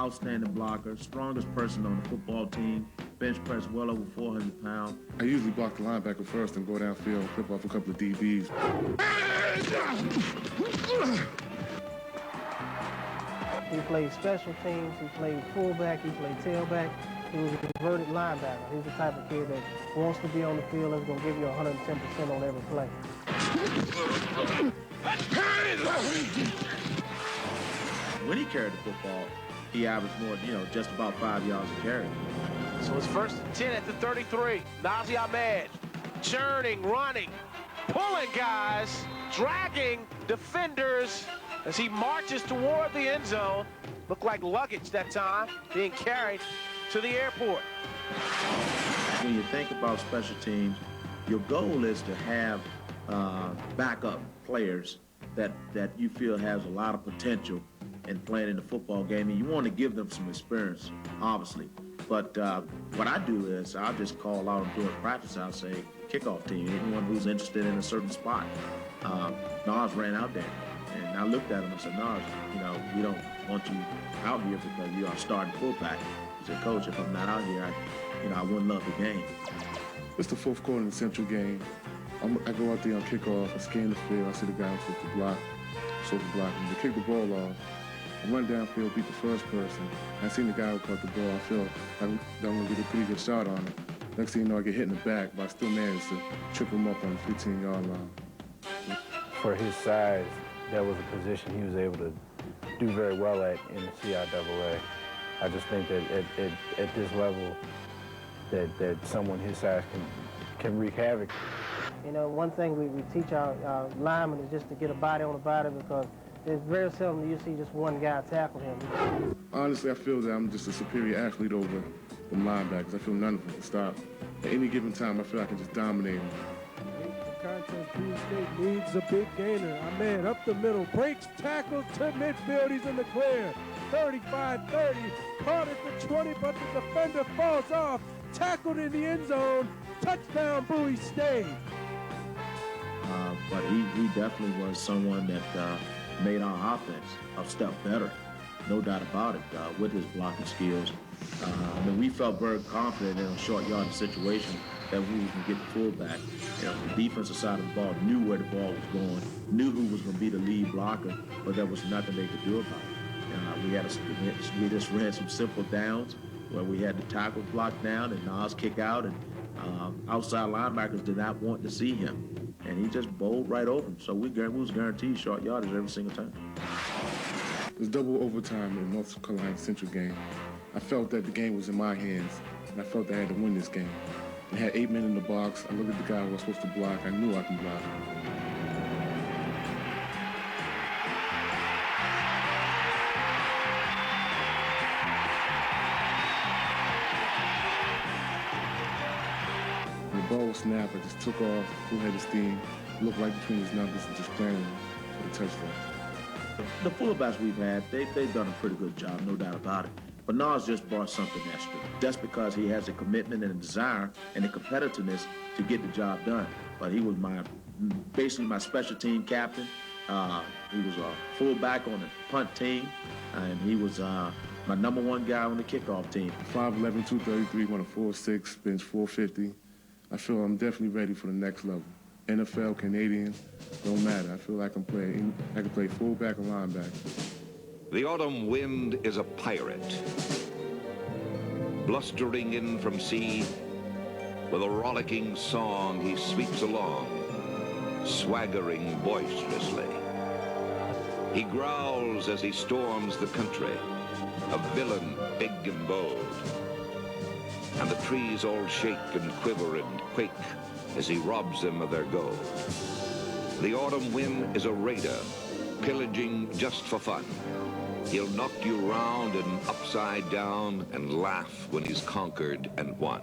outstanding blocker, strongest person on the football team, bench press well over 400 pounds. I usually block the linebacker first and go downfield, clip off a couple of DBs. He played special teams, he played fullback, he played tailback. He was an inverted linebacker. He's the type of kid that wants to be on the field and is going to give you 110% on every play. When he carried the football, he averaged more, just about 5 yards a carry. So it's 1st and 10 at the 33. Nazi Ahmed, churning, running, pulling guys, dragging defenders as he marches toward the end zone. Looked like luggage that time, being carried to the airport. When you think about special teams, your goal is to have backup players that you feel has a lot of potential in playing in the football game, and you want to give them some experience, obviously. But what I do is I'll just call out during practice. I'll say, kickoff team, anyone who's interested in a certain spot. Nas ran out there, and I looked at him and said, Nas, we don't want you out here because you are starting fullback. He said, Coach, if I'm not out here, I wouldn't love the game. It's the fourth quarter in the Central game. I go out there on kickoff, I scan the field, I see the guy who's supposed to block, and they kick the ball off. I run downfield, beat the first person. I seen the guy who caught the ball. I feel like I'm going to get a pretty good shot on it. Next thing you know, I get hit in the back, but I still managed to trip him up on the 15-yard line. For his size, that was a position he was able to do very well at in the CIAA. I just think that at this level, that someone his size can wreak havoc. One thing we teach our linemen is just to get a body on a body, because it's very seldom you see just one guy tackle him. Honestly, I feel that I'm just a superior athlete over the linebackers. I feel none of them can stop. At any given time, I feel I can just dominate them. The contest, Bowie State needs a big gainer. Ahmed up the middle, breaks, tackles to midfield. He's in the clear. 35-30, caught at the 20, but the defender falls off. Tackled in the end zone. Touchdown, Bowie State. But he definitely was someone that made our offense a step better, no doubt about it, with his blocking skills. We felt very confident in a short yardage situation that we was going to get the fullback. The defensive side of the ball knew where the ball was going, knew who was going to be the lead blocker, but there was nothing they could do about it. We just ran some simple downs where we had the tackle block down and Nas kick out, and outside linebackers did not want to see him. And he just bowled right over him. So we was guaranteed short yardage every single time. It was double overtime in the North Carolina Central game. I felt that the game was in my hands, and I felt I had to win this game. I had 8 men in the box. I looked at the guy who was supposed to block. I knew I could block. The ball was snapped. I just took off, full head of steam, looked right between his numbers and just planted him for the touchdown. The fullbacks we've had, they've done a pretty good job, no doubt about it. But Nas just brought something extra. That's because he has a commitment and a desire and a competitiveness to get the job done. But he was basically my special team captain. He was a fullback on the punt team, and he was my number one guy on the kickoff team. 5'11", 233, 104.6, bench 450. I feel I'm definitely ready for the next level. NFL, Canadian, don't matter. I feel I can play fullback or linebacker. The autumn wind is a pirate, blustering in from sea. With a rollicking song, he sweeps along, swaggering boisterously. He growls as he storms the country, a villain big and bold. And the trees all shake and quiver and quake as he robs them of their gold. The autumn wind is a raider, pillaging just for fun. He'll knock you round and upside down and laugh when he's conquered and won.